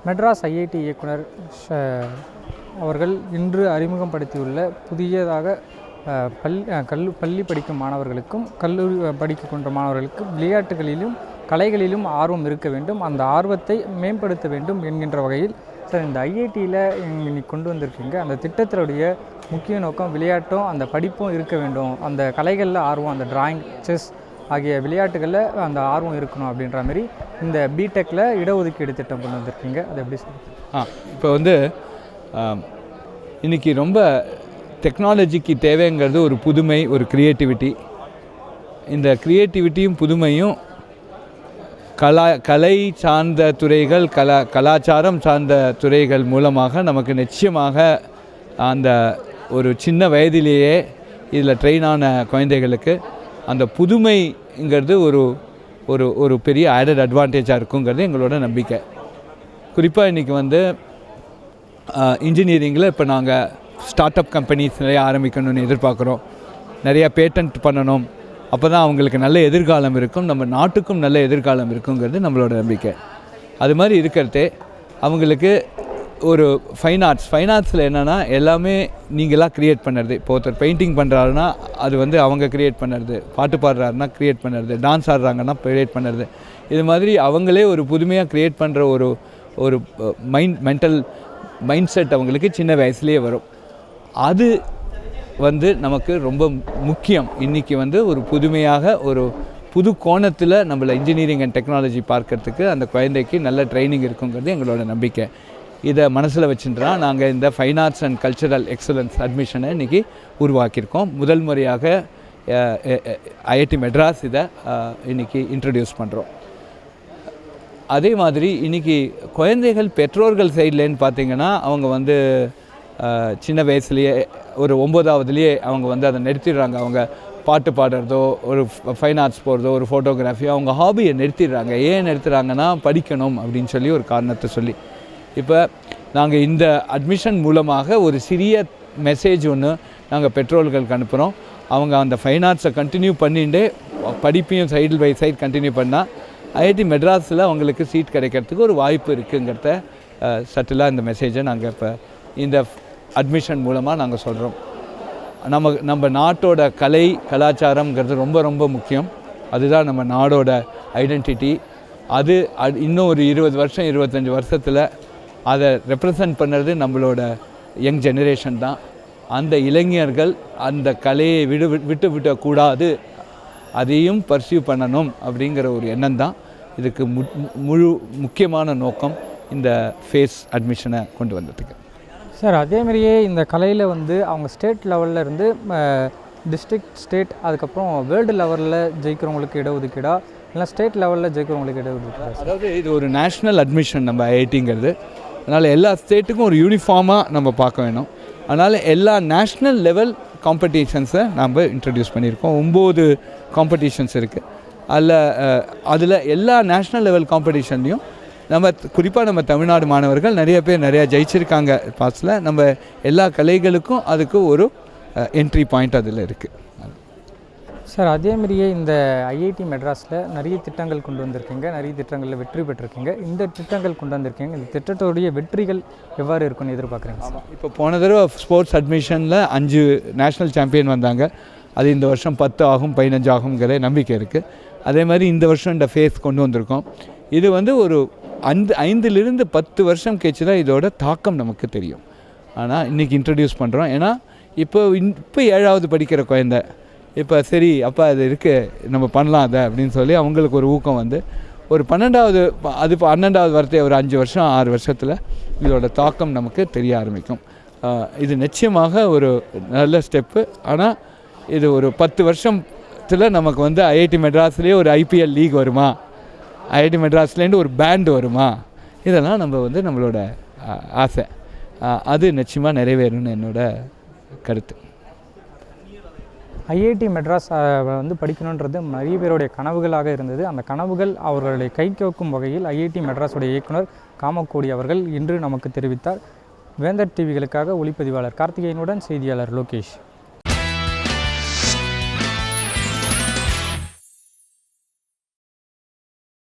Madras IIT இயக்குனர் அவர்கள் இன்று அறிமுகப்படுத்தியுள்ள புதியதாக பள்ளி படிக்கும் மாணவர்களுக்கும் கல்லூரி படிக்கின்ற மாணவர்களுக்கும் விளையாட்டுகளிலும் கலைகளிலும் ஆர்வம் இருக்க வேண்டும், அந்த ஆர்வத்தை மேம்படுத்த வேண்டும் என்கின்ற வகையில் சார் இந்த ஐஐடியில் இன்னைக்கு கொண்டு வந்திருக்கீங்க. அந்த திட்டத்தினுடைய முக்கிய நோக்கம் விளையாட்டும் அந்த படிப்பும் இருக்க வேண்டும், அந்த கலைகளில் ஆர்வம், அந்த டிராயிங், செஸ் ஆகிய விளையாட்டுகளில் அந்த ஆர்வம் இருக்கணும் அப்படின்ற மாதிரி இந்த பிடெக்கில் இடஒதுக்கீடு திட்டம் கொண்டு வந்திருக்கீங்க. அது எப்படி சார்? இப்போ இன்றைக்கி ரொம்ப டெக்னாலஜிக்கு தேவைங்கிறது ஒரு புதுமை, ஒரு க்ரியேட்டிவிட்டி. இந்த க்ரியேட்டிவிட்டியும் புதுமையும் கலை சார்ந்த துறைகள், கலாச்சாரம் சார்ந்த துறைகள் மூலமாக நமக்கு நிச்சயமாக அந்த ஒரு சின்ன வயதிலேயே இதில் ட்ரெயினான குழந்தைகளுக்கு அந்த புதுமைங்கிறது ஒரு ஒரு ஒரு பெரிய ஆடட் அட்வான்டேஜாக இருக்குங்கிறது எங்களோட நம்பிக்கை. குறிப்பாக இன்றைக்கி இன்ஜினியரிங்கில் இப்போ நாங்கள் ஸ்டார்ட் அப் கம்பெனிஸ் நிறைய ஆரம்பிக்கணும்னு எதிர்பார்க்குறோம். நிறையா பேட்டன்ட் பண்ணணும், அப்போ தான் அவங்களுக்கு நல்ல எதிர்காலம் இருக்கும், நம்ம நாட்டுக்கும் நல்ல எதிர்காலம் இருக்குங்கிறது நம்மளோட நம்பிக்கை. அது மாதிரி இருக்கிறதே அவங்களுக்கு ஒரு ஃபைன் ஆர்ட்ஸில் என்னென்னா எல்லாமே நீங்களாக க்ரியேட் பண்ணுறது. இப்போ ஒருத்தர் பெயிண்டிங் பண்ணுறாருன்னா அது அவங்க க்ரியேட் பண்ணுறது, பாட்டு பாடுறாருன்னா க்ரியேட் பண்ணுறது, டான்ஸ் ஆடுறாங்கன்னா க்ரியேட் பண்ணுறது. இது மாதிரி அவங்களே ஒரு புதுமையாக க்ரியேட் பண்ணுற ஒரு மென்டல் மைண்ட் செட் அவங்களுக்கு சின்ன வயசுலேயே வரும். அது நமக்கு ரொம்ப முக்கியம். இன்றைக்கி ஒரு புதுமையாக ஒரு புது கோணத்தில் நம்மளை இன்ஜினியரிங் அண்ட் டெக்னாலஜி பார்க்கறதுக்கு அந்த குழந்தைக்கு நல்ல ட்ரைனிங் இருக்குங்கிறது எங்களோட நம்பிக்கை. இதை மனசில் வச்சுட்டா நாங்கள் இந்த fine arts and cultural excellence அட்மிஷனை இன்றைக்கி உருவாக்கியிருக்கோம். முதல் முறையாக ஐஐடி மெட்ராஸ் இதை இன்றைக்கி இன்ட்ரடியூஸ் பண்ணுறோம். அதே மாதிரி இன்றைக்கி குழந்தைகள் பெற்றோர்கள் சைட்லேன்னு பார்த்திங்கன்னா அவங்க சின்ன வயசுலேயே ஒரு 9ஆவதுலேயே அவங்க அதை நிறுத்திடுறாங்க. அவங்க பாட்டு பாடுறதோ, ஒரு ஃபைன் ஆர்ட்ஸ் போகிறதோ, ஒரு ஃபோட்டோகிராஃபியோ அவங்க ஹாபியை நிறுத்திடுறாங்க. ஏன் நிறுத்துறாங்கன்னா படிக்கணும் அப்படின்னு சொல்லி ஒரு காரணத்தை சொல்லி. இப்போ நாங்கள் இந்த அட்மிஷன் மூலமாக ஒரு சிறிய மெசேஜ் ஒன்று நாங்கள் பெற்றோர்களுக்கு அனுப்புகிறோம். அவங்க அந்த ஃபைன் ஆர்ட்ஸை கண்டினியூ பண்ணிட்டு படிப்பையும் சைடு பை சைடு கண்டினியூ பண்ணால் ஐஐடி மெட்ராஸில் அவங்களுக்கு சீட் கிடைக்கிறதுக்கு ஒரு வாய்ப்பு இருக்குங்கிறத சட்டிலாக இந்த மெசேஜை நாங்கள் இப்போ இந்த அட்மிஷன் மூலமாக நாங்கள் சொல்கிறோம். நம்ம நாட்டோட கலாச்சாரங்கிறது ரொம்ப ரொம்ப முக்கியம். அதுதான் நம்ம நாடோட ஐடென்டிட்டி. அது இன்னும் ஒரு 20 வருஷம் 25 வருஷத்தில் அதை ரெப்ரசன்ட் பண்ணுறது நம்மளோட யங் ஜெனரேஷன் தான். அந்த இளைஞர்கள் அந்த கலையை விடக்கூடாது, அதையும் பர்சியூ பண்ணணும் அப்படிங்கிற ஒரு எண்ணம் தான் இதுக்கு முக்கியமான நோக்கம் இந்த ஃபேஸ் அட்மிஷனை கொண்டு வந்ததுக்கு. சார் அதேமாரியே இந்த கலையில் அவங்க ஸ்டேட் லெவலில் இருந்து டிஸ்ட்ரிக்ட், ஸ்டேட், அதுக்கப்புறம் வேர்ல்டு லெவலில் ஜெயிக்கிறவங்களுக்கு இடஒதுக்கீடா இல்லை ஸ்டேட் லெவலில் ஜெயிக்கிறவங்களுக்கு இடஒதுக்கீடா? அதாவது இது ஒரு நேஷ்னல் அட்மிஷன் நம்ம ஐஐடிங்கிறது. அதனால் எல்லா ஸ்டேட்டுக்கும் ஒரு யூனிஃபார்மாக நம்ம பார்க்க வேணும். அதனால் எல்லா நேஷ்னல் லெவல் காம்படிஷன்ஸை நம்ம இன்ட்ரடியூஸ் பண்ணியிருக்கோம். 9 காம்படிஷன்ஸ் இருக்குது. அதில் எல்லா நேஷ்னல் லெவல் காம்படிஷன்லையும் குறிப்பாக நம்ம தமிழ்நாடு மாணவர்கள் நிறைய பேர் நிறையா ஜெயிச்சிருக்காங்க பாஸில். நம்ம எல்லா கலைகளுக்கும் அதுக்கு ஒரு என்ட்ரி பாயிண்ட் அதில் இருக்குது. சார் அதேமாரியே இந்த ஐஐடி மெட்ராஸில் நிறைய திட்டங்கள் கொண்டு வந்திருக்கீங்க, நிறைய திட்டங்களில் வெற்றி பெற்றிருக்கீங்க. இந்த திட்டங்கள் கொண்டு வந்திருக்கீங்க, இந்த திட்டத்தோடைய வெற்றிகள் எவ்வாறு இருக்குன்னு எதிர்பார்க்குறீங்க? இப்போ போன தடவை ஸ்போர்ட்ஸ் அட்மிஷனில் 5 நேஷ்னல் சாம்பியன் வந்தாங்க. அது இந்த வருஷம் 10 ஆகும், 15 ஆகுங்கிற நம்பிக்கை இருக்குது. அதே மாதிரி இந்த வருஷம் இந்த ஃபேஸ் கொண்டு வந்திருக்கோம். இது ஒரு 5லிருந்து 10 வருஷம் கழிச்சு தான் இதோட தாக்கம் நமக்கு தெரியும். ஆனால் இன்றைக்கி இன்ட்ரடியூஸ் பண்ணுறோம். ஏன்னா இப்போ 7ஆவது படிக்கிற குழந்தை இப்போ சரி அப்போ அது இருக்குது நம்ம பண்ணலாம் அதை அப்படின்னு சொல்லி அவங்களுக்கு ஒரு ஊக்கம் ஒரு 12ஆவது அது இப்போ 12ஆவது வரத்தை ஒரு 5 வருஷம் 6 வருஷத்தில் இதோட தாக்கம் நமக்கு தெரிய ஆரம்பிக்கும். இது நிச்சயமாக ஒரு நல்ல ஸ்டெப்பு. ஆனால் இது ஒரு 10 வருஷத்தில் நமக்கு ஐஐடி மெட்ராஸ்லேயே ஒரு ஐபிஎல் லீக் வருமா, ஐஐடி மெட்ராஸ்லேருந்து ஒரு பேண்டு வருமா, இதெல்லாம் நம்மளோட ஆசை. அது நிச்சயமாக நிறைவேறும்னு என்னோட கருத்து. ஐஐடி மெட்ராஸ் படிக்கணுன்றது நிறைய பேருடைய கனவுகளாக இருந்தது. அந்த கனவுகள் அவர்களுடைய கைகோக்கும் வகையில் ஐஐடி மெட்ராஸுடைய இயக்குனர் காமக்கோடி அவர்கள் இன்று நமக்கு தெரிவித்தார். வேந்தர் டிவிகளுக்காக ஒளிப்பதிவாளர் கார்த்திகேயனுடன் செய்தியாளர் லோகேஷ்.